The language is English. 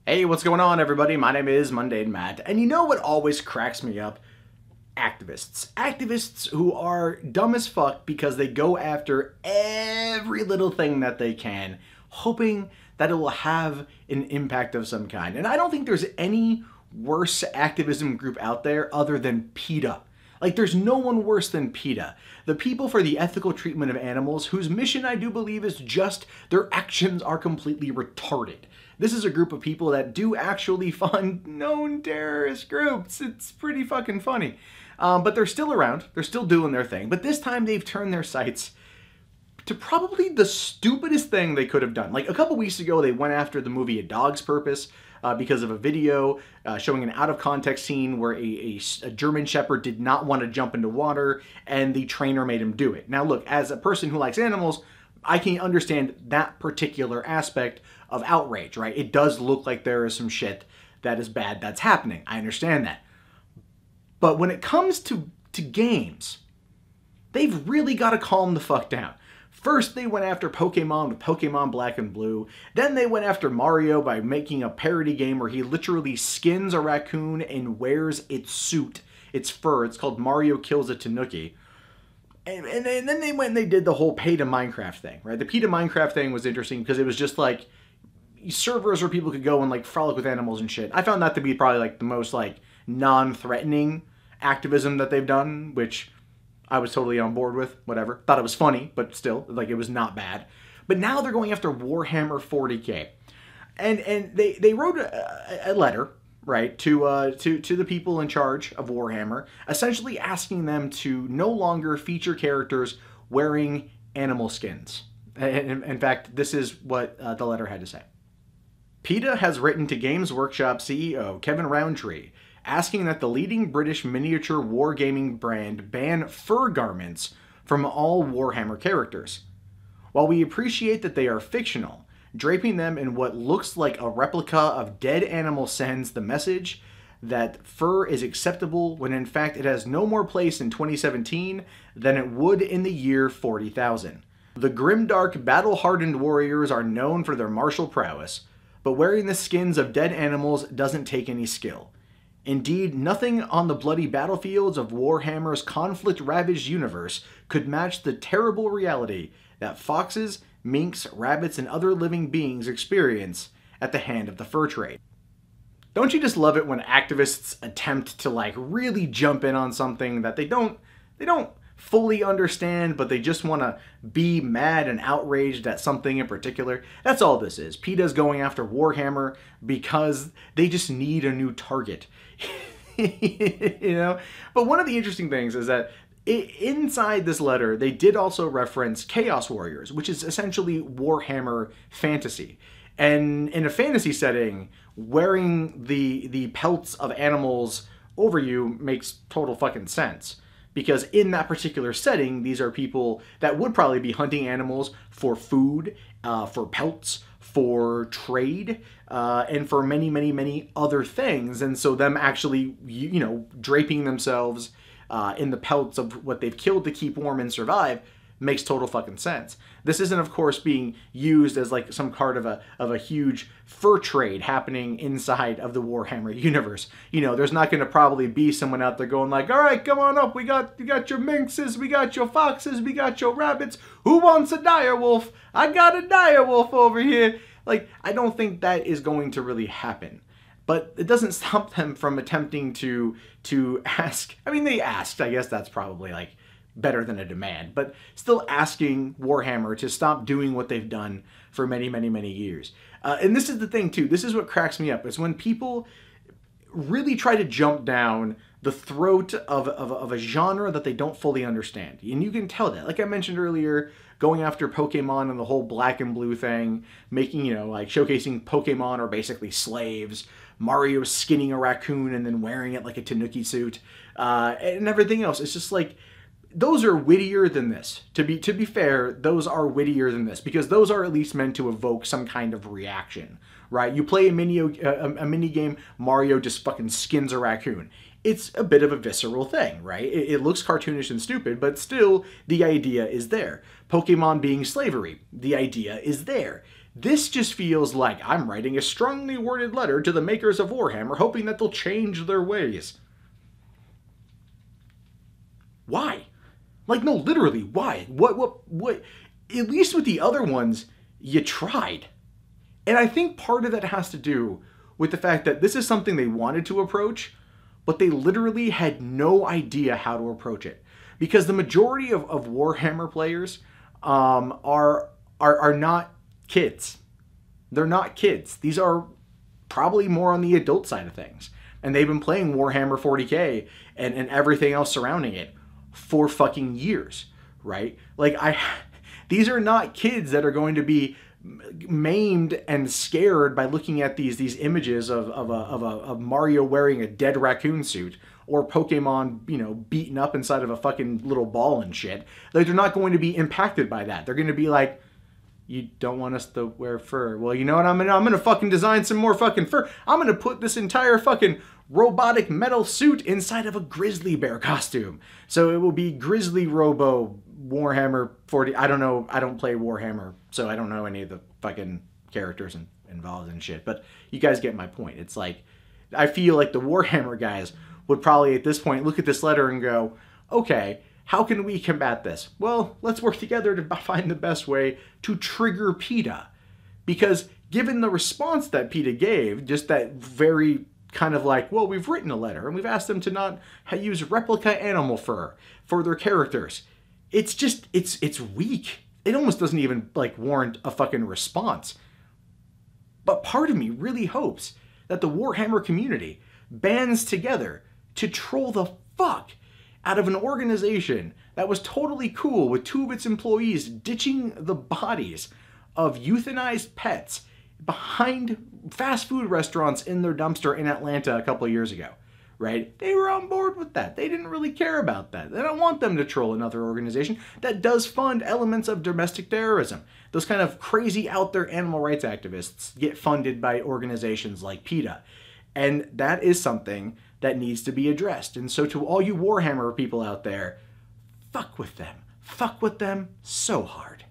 Hey, what's going on, everybody? My name is Mundane Matt, and you know what always cracks me up? Activists. Activists who are dumb as fuck because they go after every little thing that they can, hoping that it will have an impact of some kind. And I don't think there's any worse activism group out there other than PETA. Like, there's no one worse than PETA. The People for the Ethical Treatment of Animals, whose mission I do believe is just their actions are completely retarded. This is a group of people that do actually fund known terrorist groups. It's pretty fucking funny. But they're still around. They're still doing their thing. But this time they've turned their sights to probably the stupidest thing they could have done. Like, a couple weeks ago, they went after the movie A Dog's Purpose because of a video showing an out-of-context scene where a German Shepherd did not want to jump into water, and the trainer made him do it. Now, look, as a person who likes animals, I can understand that particular aspect of outrage, right? It does look like there is some shit that is bad that's happening. I understand that. But when it comes to games, they've really got to calm the fuck down. First, they went after Pokemon with Pokemon Black and Blue. Then they went after Mario by making a parody game where he literally skins a raccoon and wears its suit, its fur. It's called Mario Kills a Tanuki. And then they went and they did the whole PETA Minecraft thing, right? The PETA Minecraft thing was interesting because it was just like servers where people could go and like frolic with animals and shit. I found that to be probably like the most like non-threatening activism that they've done, which I was totally on board with, whatever. Thought it was funny, but still, like, it was not bad. But now they're going after Warhammer 40K. And they wrote a letter, right, to the people in charge of Warhammer, essentially asking them to no longer feature characters wearing animal skins. And in fact, this is what the letter had to say. PETA has written to Games Workshop CEO Kevin Roundtree, asking that the leading British miniature wargaming brand ban fur garments from all Warhammer characters. While we appreciate that they are fictional, draping them in what looks like a replica of dead animal sends the message that fur is acceptable when in fact it has no more place in 2017 than it would in the year 40,000. The grimdark, battle-hardened warriors are known for their martial prowess, but wearing the skins of dead animals doesn't take any skill. Indeed, nothing on the bloody battlefields of Warhammer's conflict-ravaged universe could match the terrible reality that foxes, minks, rabbits, and other living beings experience at the hand of the fur trade. Don't you just love it when activists attempt to like really jump in on something that they don't fully understand, but they just want to be mad and outraged at something in particular? That's all this is. PETA's going after Warhammer because they just need a new target. You know? But one of the interesting things is that inside this letter, they did also reference Chaos Warriors, which is essentially Warhammer fantasy. And in a fantasy setting, wearing the pelts of animals over you makes total fucking sense. Because in that particular setting, these are people that would probably be hunting animals for food, for pelts, for trade, and for many, many, many other things. And so them actually, you know, draping themselves in the pelts of what they've killed to keep warm and survive makes total fucking sense. This isn't, of course, being used as like some part of a huge fur trade happening inside of the Warhammer universe. You know, there's not going to probably be someone out there going like, all right, come on up. We got your minxes, we got your foxes, we got your rabbits. Who wants a dire wolf? I got a dire wolf over here. Like, I don't think that is going to really happen. But it doesn't stop them from attempting to ask. I mean, they asked. I guess that's probably like better than a demand, but still asking Warhammer to stop doing what they've done for many, many, many years. And this is the thing too, this is what cracks me up, is when people really try to jump down the throat of a genre that they don't fully understand. And you can tell that, like I mentioned earlier, going after Pokemon and the whole Black and Blue thing, making, you know, like showcasing Pokemon are basically slaves, Mario skinning a raccoon and then wearing it like a Tanuki suit, and everything else. It's just like, those are wittier than this. To be fair, those are wittier than this, because those are at least meant to evoke some kind of reaction, right? You play a mini game, Mario just fucking skins a raccoon. It's a bit of a visceral thing, right? It looks cartoonish and stupid, but still, the idea is there. Pokemon being slavery, the idea is there. This just feels like I'm writing a strongly worded letter to the makers of Warhammer, hoping that they'll change their ways. Why? Like, no, literally, why? What? At least with the other ones, you tried. And I think part of that has to do with the fact that this is something they wanted to approach, but they literally had no idea how to approach it. Because the majority of Warhammer players are not kids. They're not kids. These are probably more on the adult side of things. And they've been playing Warhammer 40K and everything else surrounding it for fucking years, right? Like, these are not kids that are going to be maimed and scared by looking at these images of Mario wearing a dead raccoon suit, or Pokemon, you know, beaten up inside of a fucking little ball and shit. Like, they're not going to be impacted by that. They're going to be like, you don't want us to wear fur. Well, you know what? I'm gonna fucking design some more fucking fur. I'm gonna put this entire fucking robotic metal suit inside of a grizzly bear costume. So it will be Grizzly Robo Warhammer 40. I don't know. I don't play Warhammer, so I don't know any of the fucking characters involved in shit. But you guys get my point. It's like, I feel like the Warhammer guys would probably at this point look at this letter and go, okay, how can we combat this? Well, let's work together to find the best way to trigger PETA. Because given the response that PETA gave, just that very kind of like, well, we've written a letter and we've asked them to not use replica animal fur for their characters. It's just, it's weak. It almost doesn't even like warrant a fucking response. But part of me really hopes that the Warhammer community bands together to troll the fuck out of an organization that was totally cool with 2 of its employees ditching the bodies of euthanized pets behind fast food restaurants in their dumpster in Atlanta a couple of years ago, right? They were on board with that. They didn't really care about that. They don't want them to troll another organization that does fund elements of domestic terrorism. Those kind of crazy out there animal rights activists get funded by organizations like PETA. And that is something that needs to be addressed. And so to all you Warhammer people out there, fuck with them. Fuck with them so hard.